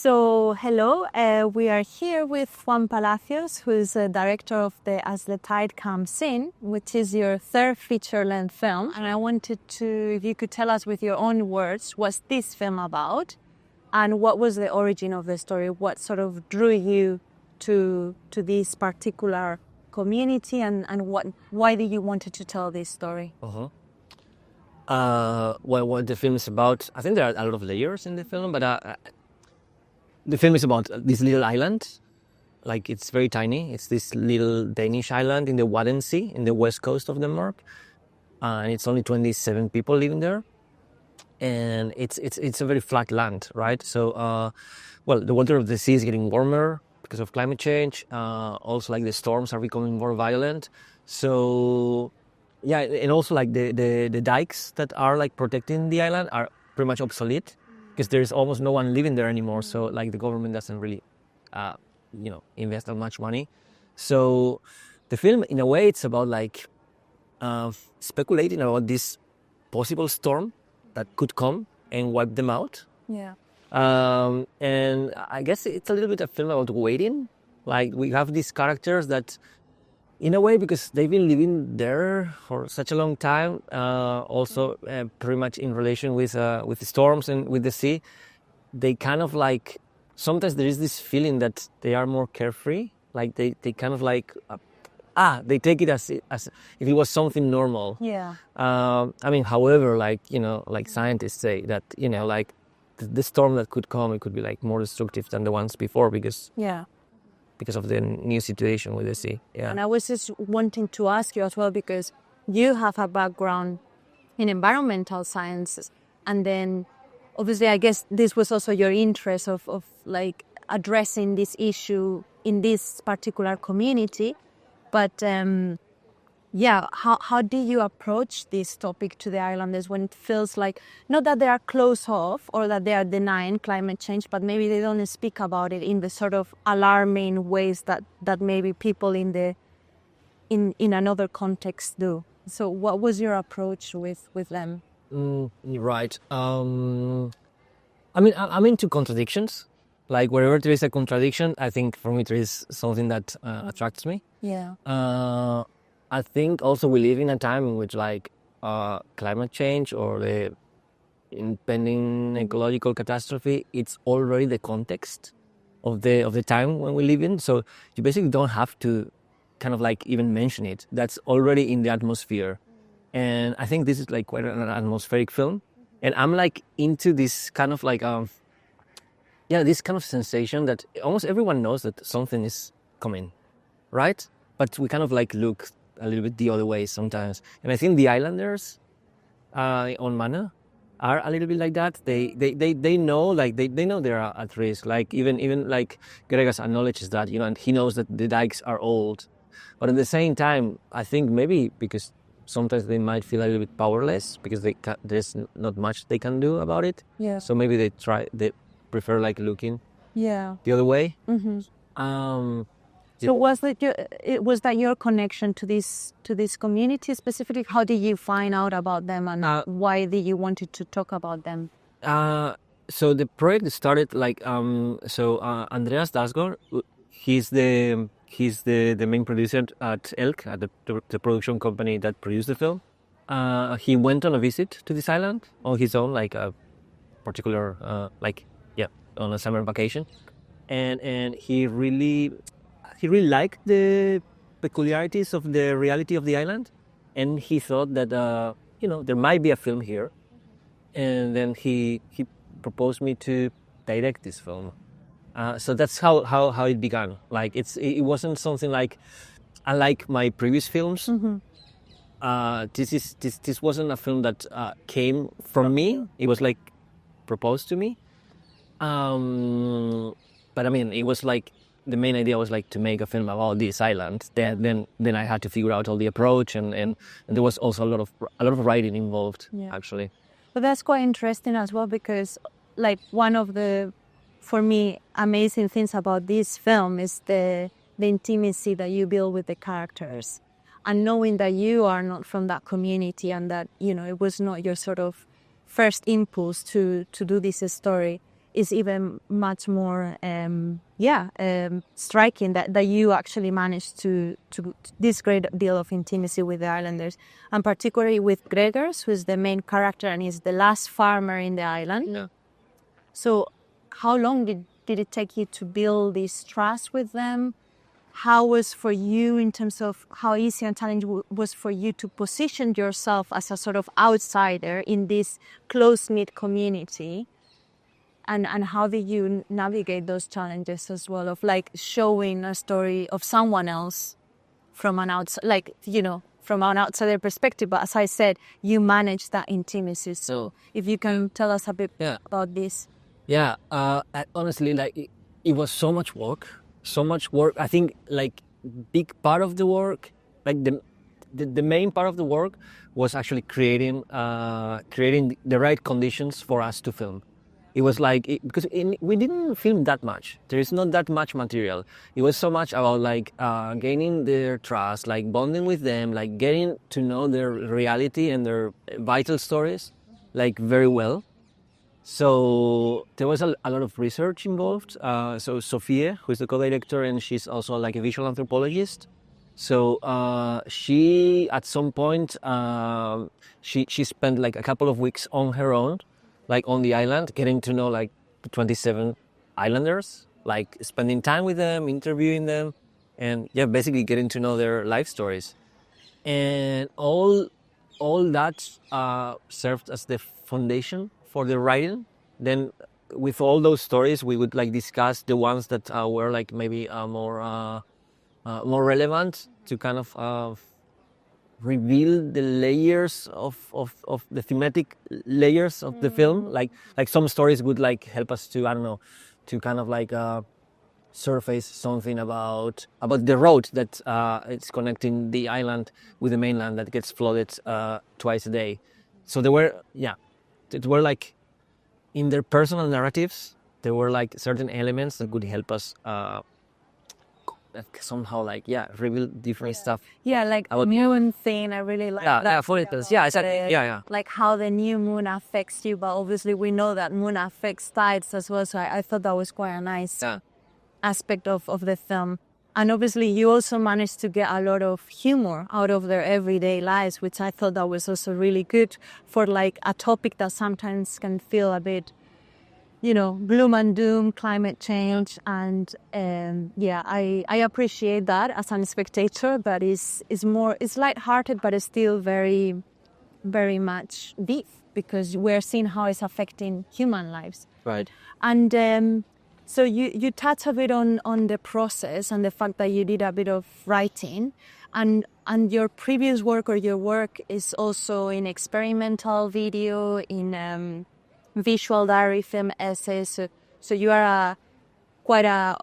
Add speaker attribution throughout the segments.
Speaker 1: So, hello, we are here with Juan Palacios, who is a director of the As the Tide Comes In, which is your third feature-length film. And I wanted to, if you could tell us with your own words, what's this film about? And what was the origin of the story? What sort of drew you to this particular community, and why did you wanted to tell this story?
Speaker 2: What the film is about, I think there are a lot of layers in the film, but the film is about this little island. Like, it's very tiny. It's this little Danish island in the Wadden Sea, in the west coast of Denmark. And it's only 27 people living there. And it's a very flat land, right? So, the water of the sea is getting warmer because of climate change. Also, like, the storms are becoming more violent. So, yeah, and also, like, the dikes that are, like, protecting the island are pretty much obsolete because there's almost no one living there anymore. So, like, the government doesn't really, invest that much money. So, the film, in a way, it's about, like, speculating about this possible storm that could come and wipe them out.
Speaker 1: Yeah.
Speaker 2: And I guess it's a little bit a film about waiting. Like, we have these characters that, in a way, because they've been living there for such a long time, also pretty much in relation with the storms and with the sea, they kind of like, sometimes there is this feeling that they are more carefree. Like, they kind of like, they take it as if it was something normal.
Speaker 1: Yeah.
Speaker 2: However, like scientists say that, like, the storm that could come, it could be like more destructive than the ones before because of the new situation with the sea. Yeah.
Speaker 1: And I was just wanting to ask you as well, because you have a background in environmental sciences, and then obviously I guess this was also your interest of like addressing this issue in this particular community. But how do you approach this topic to the islanders when it feels like, not that they are closed off or that they are denying climate change, but maybe they don't speak about it in the sort of alarming ways that maybe people in another context do? So what was your approach with them?
Speaker 2: Right. I'm into contradictions. Like, wherever there is a contradiction, I think for me there is something that attracts me.
Speaker 1: Yeah.
Speaker 2: I think also we live in a time in which, like, climate change or the impending ecological catastrophe, it's already the context of the time when we live in. So you basically don't have to kind of like even mention it. That's already in the atmosphere. And I think this is like quite an atmospheric film. And I'm like into this kind of like this kind of sensation that almost everyone knows that something is coming, right? But we kind of like look a little bit the other way sometimes. And I think the islanders on Mandø are a little bit like that. They know, like, they know they're at risk. Like, even like Gregas acknowledges that, and he knows that the dikes are old. But at the same time, I think maybe because sometimes they might feel a little bit powerless because there's not much they can do about it.
Speaker 1: Yeah.
Speaker 2: So maybe they prefer like looking the other way.
Speaker 1: Mm-hmm. So was that your connection to this community specifically? How did you find out about them, and why did you wanted to talk about them?
Speaker 2: So the project started like Andreas Dasgaard, he's the main producer at Elk, at the production company that produced the film. He went on a visit to this island on his own, like a particular on a summer vacation, and he really liked the peculiarities of the reality of the island, and he thought that there might be a film here, and then he proposed me to direct this film. So that's how it began. Like, it wasn't something like, unlike my previous films.
Speaker 1: Mm-hmm.
Speaker 2: This wasn't a film that came from me. It was like proposed to me. But I mean, it was like, the main idea was like to make a film about this island. Then I had to figure out all the approach, and there was also a lot of writing involved, actually.
Speaker 1: But that's quite interesting as well, because like one of the, for me, amazing things about this film is the intimacy that you build with the characters, and knowing that you are not from that community, and that it was not your sort of first impulse to do this story. is even much more striking that you actually managed to this great deal of intimacy with the islanders, and particularly with Gregors, who is the main character and is the last farmer in the island.
Speaker 2: Yeah.
Speaker 1: So how long did it take you to build this trust with them? How was for you in terms of how easy and challenging was for you to position yourself as a sort of outsider in this close-knit community? And how did you navigate those challenges as well of like showing a story of someone else from an outside, like, you know, from an outsider perspective? But as I said, you manage that intimacy. So if you can tell us a bit about this.
Speaker 2: Yeah, honestly, like it was so much work. I think like big part of the work, like the main part of the work was actually creating the right conditions for us to film. It was like, because we didn't film that much. There is not that much material. It was so much about like gaining their trust, like bonding with them, like getting to know their reality and their vital stories, like very well. So there was a lot of research involved. So Sophia, who is the co-director, and she's also like a visual anthropologist. So she, at some point, she spent like a couple of weeks on her own, like on the island, getting to know like 27 islanders, like spending time with them, interviewing them, and basically getting to know their life stories. And all that served as the foundation for the writing. Then with all those stories, we would like discuss the ones that were like maybe more relevant to kind of reveal the layers of the thematic layers of the film. Like some stories would like help us to, I don't know, to kind of like surface something about the road that it's connecting the island with the mainland that gets flooded twice a day. So there were like, in their personal narratives, there were like certain elements that could help us somehow like reveal different stuff.
Speaker 1: Yeah, like moon thing, I really like that.
Speaker 2: Yeah, for instance, exactly.
Speaker 1: Like how the new moon affects you, but obviously we know that moon affects tides as well. So I thought that was quite a nice aspect of the film. And obviously you also managed to get a lot of humor out of their everyday lives, which I thought that was also really good for like a topic that sometimes can feel a bit, you know, gloom and doom, climate change. And I appreciate that as a spectator, but it's lighthearted, but it's still very, very much deep because we're seeing how it's affecting human lives.
Speaker 2: Right.
Speaker 1: And so you touch a bit on the process and the fact that you did a bit of writing, and your previous work or your work is also in experimental video, in visual diary, film essays. So you are quite a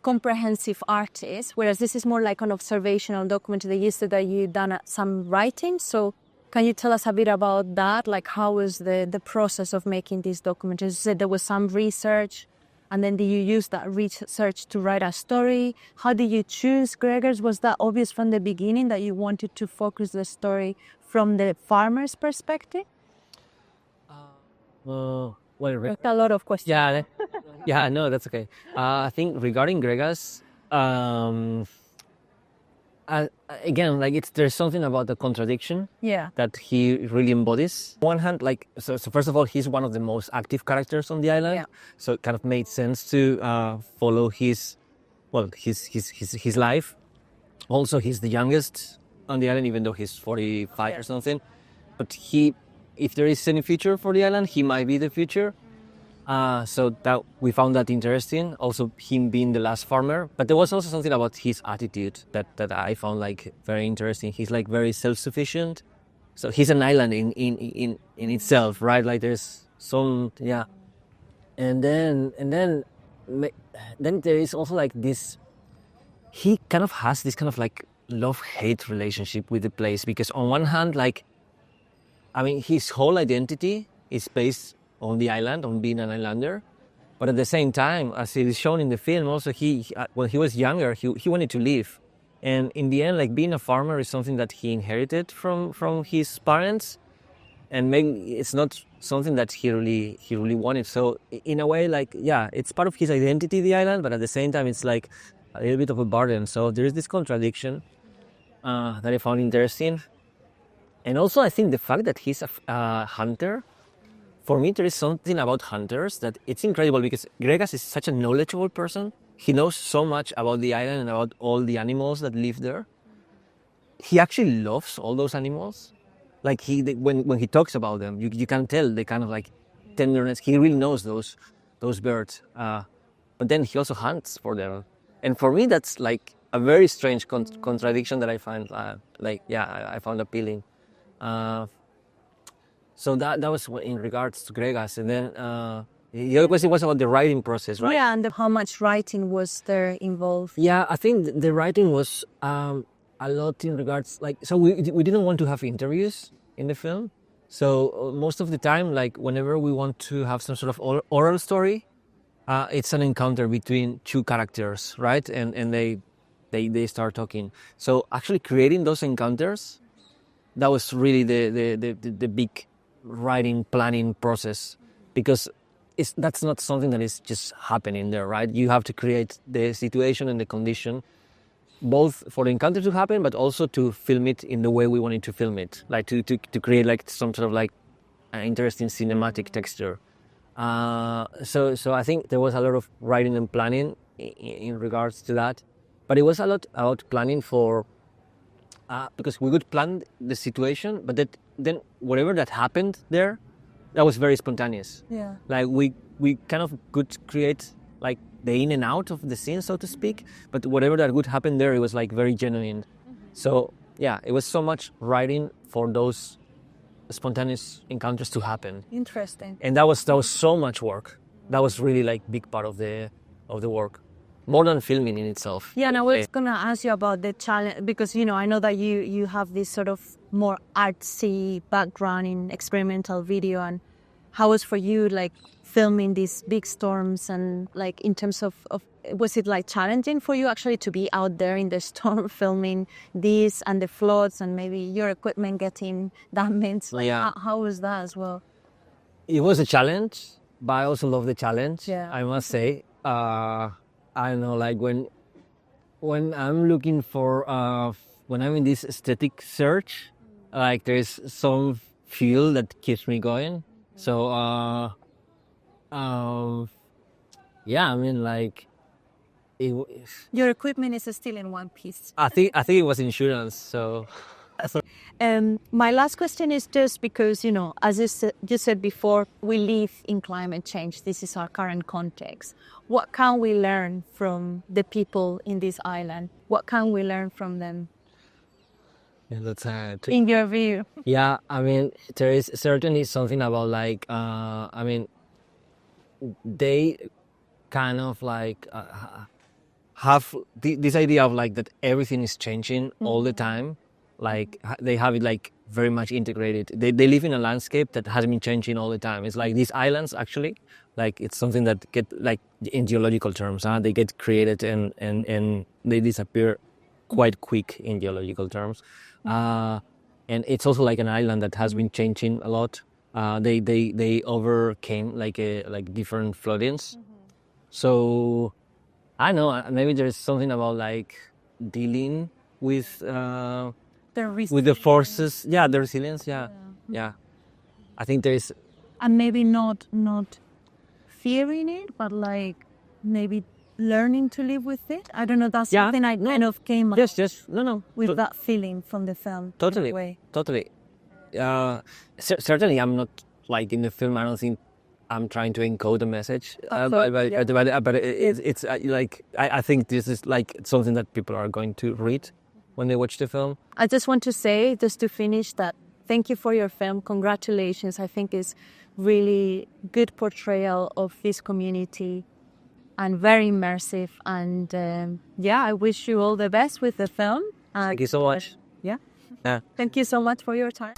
Speaker 1: comprehensive artist, whereas this is more like an observational document that you said that you've done some writing. So can you tell us a bit about that? Like how was the process of making this document? You said there was some research. And then did you use that research to write a story? How did you choose Gregors? Was that obvious from the beginning that you wanted to focus the story from the farmer's perspective?
Speaker 2: Well,
Speaker 1: a lot of questions.
Speaker 2: Yeah, no, that's okay. I think regarding Gregors, again, like there's something about the contradiction that he really embodies. On one hand, like so first of all, he's one of the most active characters on the island, so it kind of made sense to follow his life. Also, he's the youngest on the island, even though he's 45 or something. But if there is any future for the island, he might be the future. So that we found that interesting. Also, him being the last farmer, but there was also something about his attitude that I found like very interesting. He's like very self-sufficient. So he's an island in itself, right? Like there's some and then there is also like this. He kind of has this kind of like love-hate relationship with the place, because on one hand, like, I mean, his whole identity is based on the island, on being an islander. But at the same time, as it is shown in the film, also when he was younger, he wanted to leave. And in the end, like being a farmer is something that he inherited from his parents. and maybe it's not something that he really wanted. So in a way, like, yeah, it's part of his identity, the island, but at the same time, it's like a little bit of a burden. So there is this contradiction that I found interesting. And also, I think the fact that he's a hunter, for me, there is something about hunters that it's incredible, because Gregas is such a knowledgeable person. He knows so much about the island and about all the animals that live there. He actually loves all those animals. Like when he talks about them, you can tell the kind of like tenderness. He really knows those birds. But then he also hunts for them. And for me, that's like a very strange contradiction that I find I found appealing. So that was in regards to Gregas. And then the other question was about the writing process, right?
Speaker 1: Yeah, and how much writing was there involved?
Speaker 2: Yeah, I think the writing was a lot in regards, like, so we didn't want to have interviews in the film. So most of the time, like, whenever we want to have some sort of oral story, it's an encounter between two characters, right? And they start talking. So actually creating those encounters, that was really the big writing planning process, because that's not something that is just happening there, right? You have to create the situation and the condition, both for the encounter to happen, but also to film it in the way we wanted to film it, like to create like some sort of like an interesting cinematic texture. So I think there was a lot of writing and planning in regards to that, but it was a lot about planning for because we could plan the situation, but then whatever that happened there, that was very spontaneous.
Speaker 1: Yeah.
Speaker 2: Like we kind of could create like the in and out of the scene, so to speak, but whatever that would happen there, it was like very genuine. So yeah, it was so much writing for those spontaneous encounters to happen.
Speaker 1: Interesting.
Speaker 2: And that was so much work. That was really like big part of the work, more than filming in itself.
Speaker 1: Yeah, and I was gonna ask you about the challenge, because I know that you have this sort of more artsy background in experimental video, and how was for you like filming these big storms, and like in terms of was it like challenging for you actually to be out there in the storm filming this and the floods and maybe your equipment getting damaged? Like,
Speaker 2: yeah.
Speaker 1: How was that as well?
Speaker 2: It was a challenge, but I also love the challenge.
Speaker 1: Yeah.
Speaker 2: I must say. I don't know, like when I'm looking for when I'm in this aesthetic search, like there's some fuel that keeps me going. So yeah, I mean, like
Speaker 1: Your equipment is still in one piece.
Speaker 2: I think it was insurance. So
Speaker 1: my last question is just because, as you said before, we live in climate change. This is our current context. What can we learn from the people in this island? What can we learn from them?
Speaker 2: yeah, that's
Speaker 1: In your view?
Speaker 2: Yeah, I mean, there is certainly something about like, I mean, they kind of like have this idea of like that everything is changing all the time. Like they have it like very much integrated. They live in a landscape that has been changing all the time. It's like these islands actually, like it's something that get like in geological terms, they get created and they disappear quite quick in geological terms. And it's also like an island that has been changing a lot. They overcame like different floodings. So I know maybe there's something about like dealing with the forces. Yeah, the resilience. Yeah. I think there is,
Speaker 1: and maybe not fearing it, but like maybe learning to live with it. I don't know. That's something I kind of came
Speaker 2: with
Speaker 1: that feeling from the film.
Speaker 2: Totally. Certainly, I'm not like in the film. I don't think I'm trying to encode a message, but it's like I think this is like something that people are going to read when they watch the film.
Speaker 1: I just want to say, just to finish, that thank you for your film. Congratulations. I think it's really good portrayal of this community and very immersive. And I wish you all the best with the film.
Speaker 2: Thank you so much.
Speaker 1: Yeah. Thank you so much for your time.